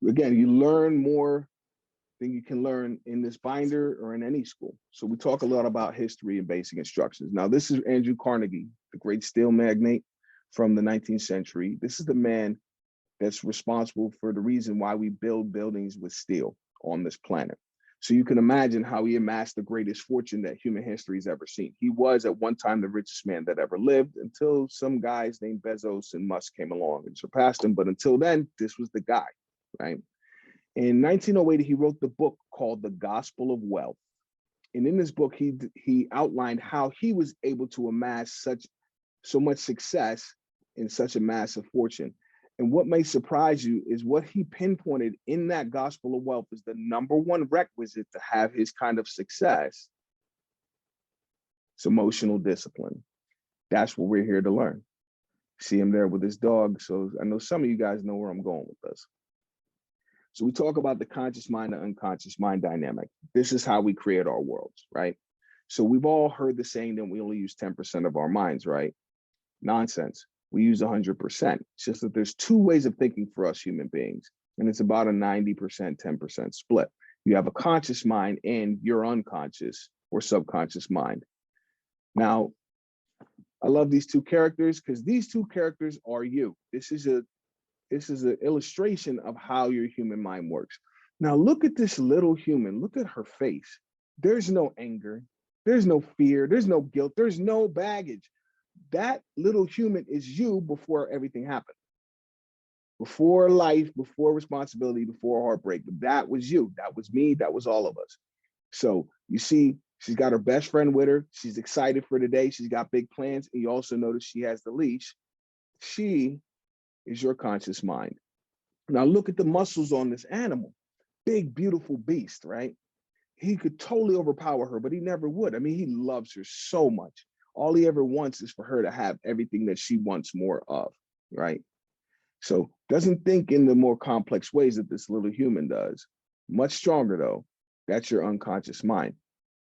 Again, you learn more than you can learn in this binder or in any school. So we talk a lot about history and basic instructions. Now, this is Andrew Carnegie, the great steel magnate from the 19th century. This is the man that's responsible for the reason why we build buildings with steel on this planet. So you can imagine how he amassed the greatest fortune that human history has ever seen. He was at one time the richest man that ever lived until some guys named Bezos and Musk came along and surpassed him. But until then, this was the guy, right? In 1908, he wrote the book called The Gospel of Wealth. And in this book, he outlined how he was able to amass so much success in such a massive fortune. And what may surprise you is what he pinpointed in that Gospel of Wealth is the number one requisite to have his kind of success. It's emotional discipline. That's what we're here to learn. See him there with his dog. So I know some of you guys know where I'm going with this. So we talk about the conscious mind and unconscious mind dynamic. This is how we create our worlds, right? So we've all heard the saying that we only use 10% of our minds, right? Nonsense. We use 100%. It's just that there's two ways of thinking for us human beings, and it's about a 90%, 10% split. You have a conscious mind and your unconscious or subconscious mind. Now, I love these two characters because these two characters are you. This is an illustration of how your human mind works. Now, look at this little human. Look at her face. There's no anger. There's no fear. There's no guilt. There's no baggage. That little human is you before everything happened. Before life, before responsibility, before heartbreak. That was you. That was me. That was all of us. So you see, she's got her best friend with her. She's excited for the day. She's got big plans. And you also notice she has the leash. She is your conscious mind. Now look at the muscles on this animal. Big, beautiful beast, right? He could totally overpower her, but he never would. I mean, he loves her so much. All he ever wants is for her to have everything that she wants more of, right? So doesn't think in the more complex ways that this little human does. Much stronger though. That's your unconscious mind.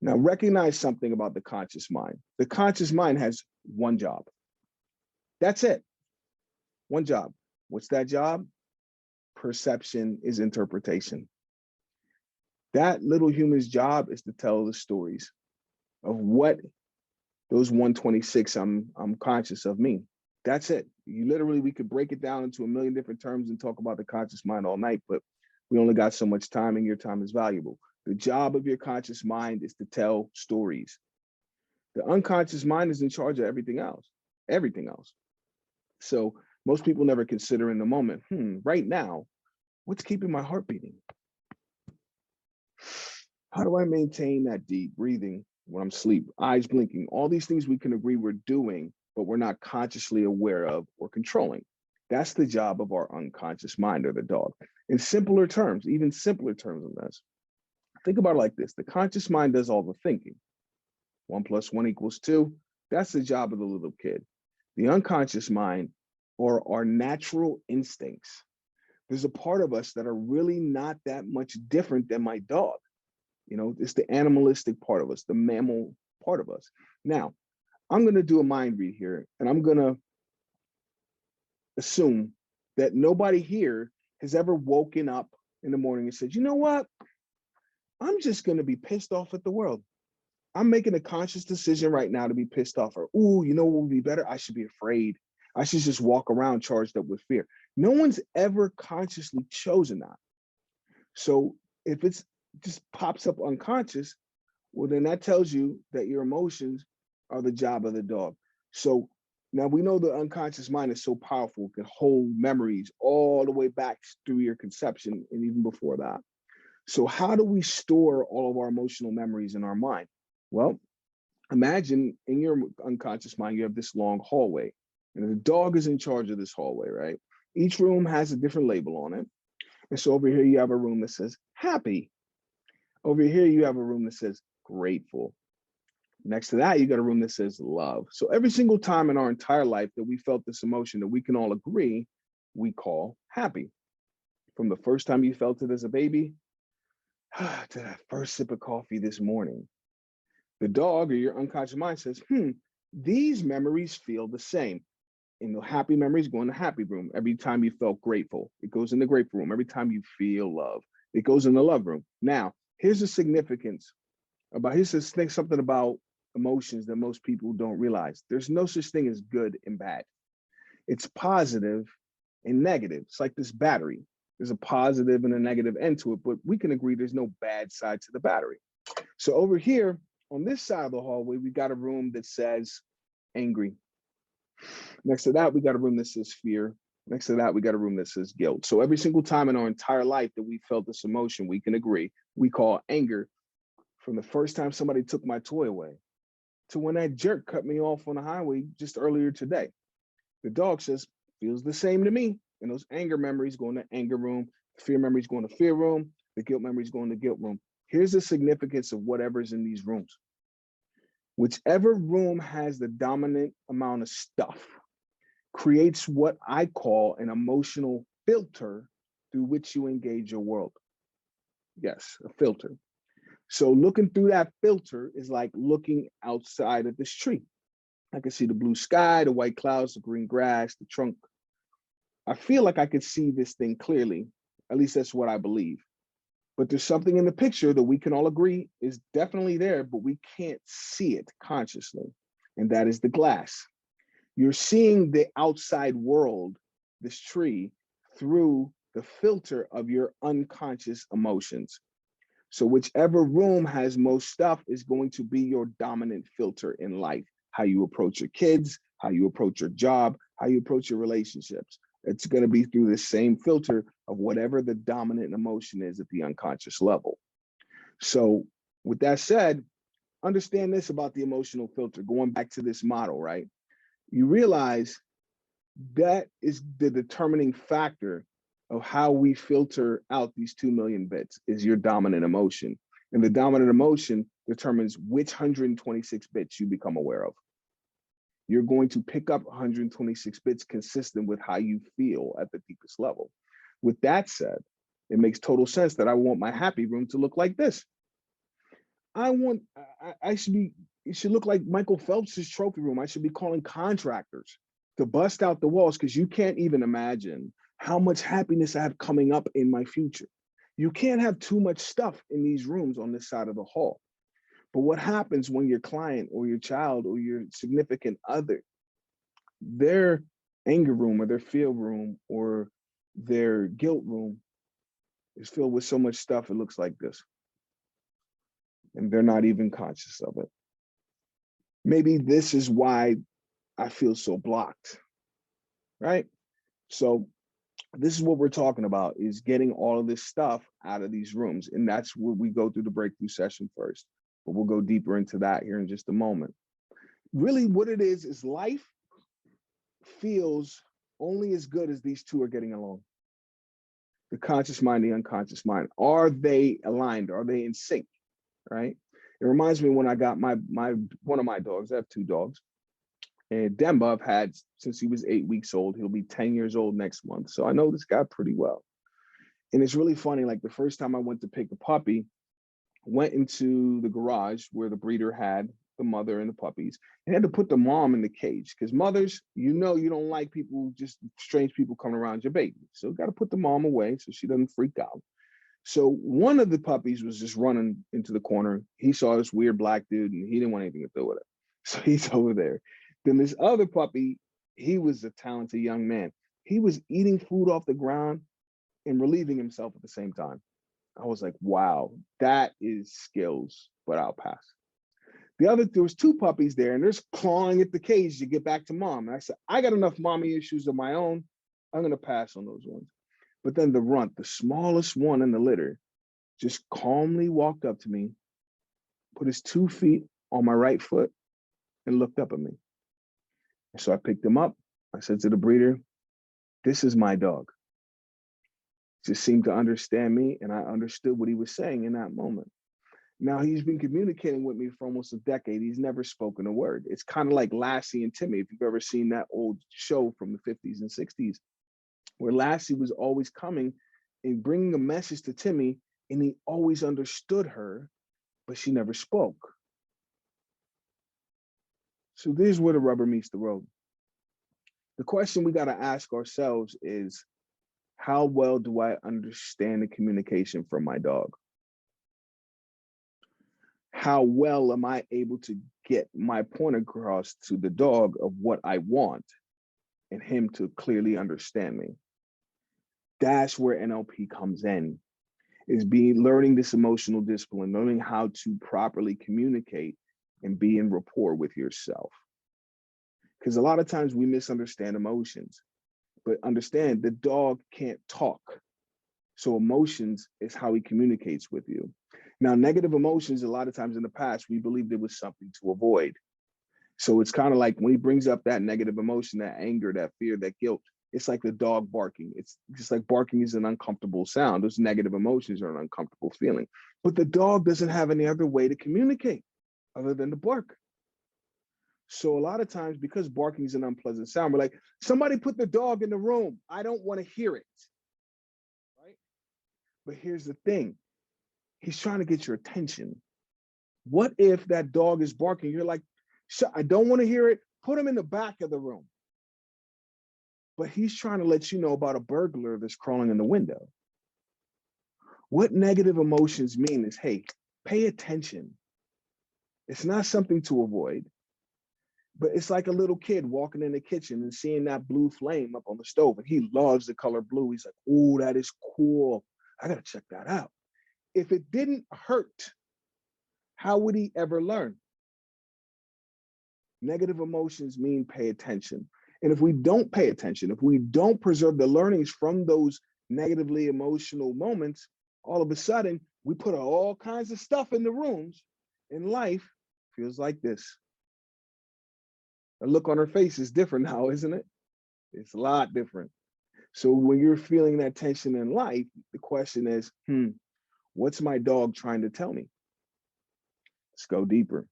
Now recognize something about the conscious mind. The conscious mind has one job. That's it. One job. What's that job? Perception is interpretation. That little human's job is to tell the stories of what those 126 I'm conscious of me. That's it. We could break it down into a million different terms and talk about the conscious mind all night, but we only got so much time and your time is valuable. The job of your conscious mind is to tell stories. The unconscious mind is in charge of everything else, everything else. So most people never consider in the moment, right now, what's keeping my heart beating? How do I maintain that deep breathing when I'm asleep, eyes blinking? All these things we can agree we're doing, but we're not consciously aware of or controlling. That's the job of our unconscious mind or the dog. In simpler terms, even simpler terms than this, think about it like this. The conscious mind does all the thinking. 1 + 1 = 2. That's the job of the little kid. The unconscious mind or our natural instincts. There's a part of us that are really not that much different than my dog. You know, it's the animalistic part of us, the mammal part of us. Now, I'm going to do a mind read here, and I'm going to assume that nobody here has ever woken up in the morning and said, you know what? I'm just going to be pissed off at the world. I'm making a conscious decision right now to be pissed off. Or, ooh, you know what would be better? I should be afraid. I should just walk around charged up with fear. No one's ever consciously chosen that. So if it's just pops up unconscious, well, then that tells you that your emotions are the job of the dog. So now we know the unconscious mind is so powerful, it can hold memories all the way back through your conception and even before that. So how do we store all of our emotional memories in our mind? Well, imagine in your unconscious mind, you have this long hallway, and the dog is in charge of this hallway, right? Each room has a different label on it. And so over here, you have a room that says happy. Over here, you have a room that says grateful. Next to that, you got a room that says love. So every single time in our entire life that we felt this emotion that we can all agree, we call happy. From the first time you felt it as a baby, to that first sip of coffee this morning. The dog or your unconscious mind says, these memories feel the same. And the happy memories go in the happy room. Every time you felt grateful, it goes in the grateful room. Every time you feel love, it goes in the love room. Now, here's the significance about, here's this thing, something about emotions that most people don't realize. There's no such thing as good and bad. It's positive and negative. It's like this battery. There's a positive and a negative end to it, but we can agree there's no bad side to the battery. So over here on this side of the hallway, we got a room that says angry. Next to that, we got a room that says fear. Next to that, we got a room that says guilt. So every single time in our entire life that we felt this emotion, we can agree, we call anger, from the first time somebody took my toy away to when that jerk cut me off on the highway just earlier today. The dog says, feels the same to me. And those anger memories go in the anger room, the fear memories go in the fear room, the guilt memories go in the guilt room. Here's the significance of whatever's in these rooms. Whichever room has the dominant amount of stuff creates what I call an emotional filter through which you engage your world. Yes, a filter. So looking through that filter is like looking outside of this tree. I can see the blue sky, the white clouds, the green grass, the trunk. I feel like I could see this thing clearly. At least that's what I believe. But there's something in the picture that we can all agree is definitely there, but we can't see it consciously. And that is the glass. You're seeing the outside world, this tree, through the filter of your unconscious emotions. So whichever room has most stuff is going to be your dominant filter in life. How you approach your kids, how you approach your job, how you approach your relationships. It's going to be through the same filter of whatever the dominant emotion is at the unconscious level. So with that said, understand this about the emotional filter, going back to this model, right? You realize that is the determining factor of how we filter out these 2 million bits is your dominant emotion. And the dominant emotion determines which 126 bits you become aware of. You're going to pick up 126 bits consistent with how you feel at the deepest level. With that said, it makes total sense that I want my happy room to look like this. It should look like Michael Phelps's trophy room. I should be calling contractors to bust out the walls because you can't even imagine how much happiness I have coming up in my future. You can't have too much stuff in these rooms on this side of the hall. But what happens when your client or your child or your significant other, their anger room or their fear room or their guilt room is filled with so much stuff, it looks like this. And they're not even conscious of it. Maybe this is why I feel so blocked, right? So this is what we're talking about, is getting all of this stuff out of these rooms. And that's where we go through the breakthrough session first. But we'll go deeper into that here in just a moment. Really what it is life feels only as good as these two are getting along. The conscious mind, the unconscious mind. Are they aligned? Are they in sync, right? It reminds me when I got my one of my dogs. I have two dogs. And Demba I've had since he was 8 weeks old. He'll be 10 years old next month. So I know this guy pretty well. And it's really funny, like the first time I went to pick a puppy, went into the garage where the breeder had the mother and the puppies, and had to put the mom in the cage because mothers, you know, you don't like people, just strange people coming around your baby. So got to put the mom away so she doesn't freak out. So one of the puppies was just running into the corner. He saw this weird black dude and he didn't want anything to do with it. So he's over there. Then this other puppy, he was a talented young man. He was eating food off the ground and relieving himself at the same time. I was like, wow, that is skills, but I'll pass. There was two puppies there and they're just clawing at the cage to get back to mom. And I said, I got enough mommy issues of my own. I'm going to pass on those ones. But then the runt, the smallest one in the litter, just calmly walked up to me, put his 2 feet on my right foot and looked up at me. And so I picked him up. I said to the breeder, this is my dog. He just seemed to understand me and I understood what he was saying in that moment. Now he's been communicating with me for almost a decade. He's never spoken a word. It's kind of like Lassie and Timmy. If you've ever seen that old show from the 50s and 60s, where Lassie was always coming and bringing a message to Timmy, and he always understood her, but she never spoke. So this is where the rubber meets the road. The question we got to ask ourselves is, how well do I understand the communication from my dog? How well am I able to get my point across to the dog of what I want and him to clearly understand me? That's where NLP comes in, is learning this emotional discipline, learning how to properly communicate and be in rapport with yourself. Because a lot of times we misunderstand emotions, but understand the dog can't talk. So emotions is how he communicates with you. Now, negative emotions, a lot of times in the past, we believed it was something to avoid. So it's kind of like when he brings up that negative emotion, that anger, that fear, that guilt, it's like the dog barking. It's just like barking is an uncomfortable sound. Those negative emotions are an uncomfortable feeling. But the dog doesn't have any other way to communicate other than to bark. So a lot of times, because barking is an unpleasant sound, we're like, somebody put the dog in the room. I don't want to hear it. Right? But here's the thing. He's trying to get your attention. What if that dog is barking? You're like, I don't want to hear it. Put him in the back of the room. But he's trying to let you know about a burglar that's crawling in the window. What negative emotions mean is, hey, pay attention. It's not something to avoid, but it's like a little kid walking in the kitchen and seeing that blue flame up on the stove, and he loves the color blue. He's like, oh, that is cool. I got to check that out. If it didn't hurt, how would he ever learn? Negative emotions mean pay attention. And if we don't pay attention, if we don't preserve the learnings from those negatively emotional moments, all of a sudden we put all kinds of stuff in the rooms, and life feels like this. The look on her face is different now, isn't it? It's a lot different. So when you're feeling that tension in life, the question is, what's my dog trying to tell me? Let's go deeper.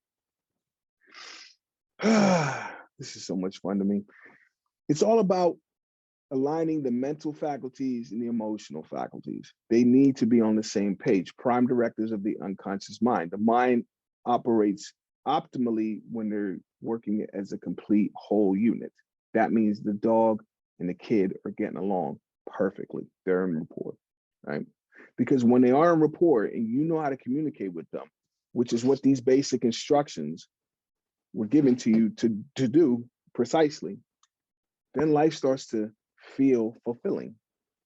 This is so much fun to me. It's all about aligning the mental faculties and the emotional faculties. They need to be on the same page. Prime directives of the unconscious mind. The mind operates optimally when they're working as a complete whole unit. That means the dog and the kid are getting along perfectly. They're in rapport, right? Because when they are in rapport and you know how to communicate with them, which is what these basic instructions were given to you to do precisely, then life starts to feel fulfilling.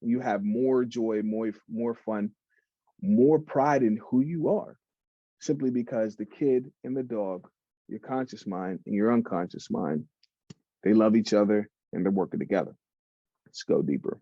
You have more joy, more fun, more pride in who you are, simply because the kid and the dog, your conscious mind and your unconscious mind, they love each other and they're working together. Let's go deeper.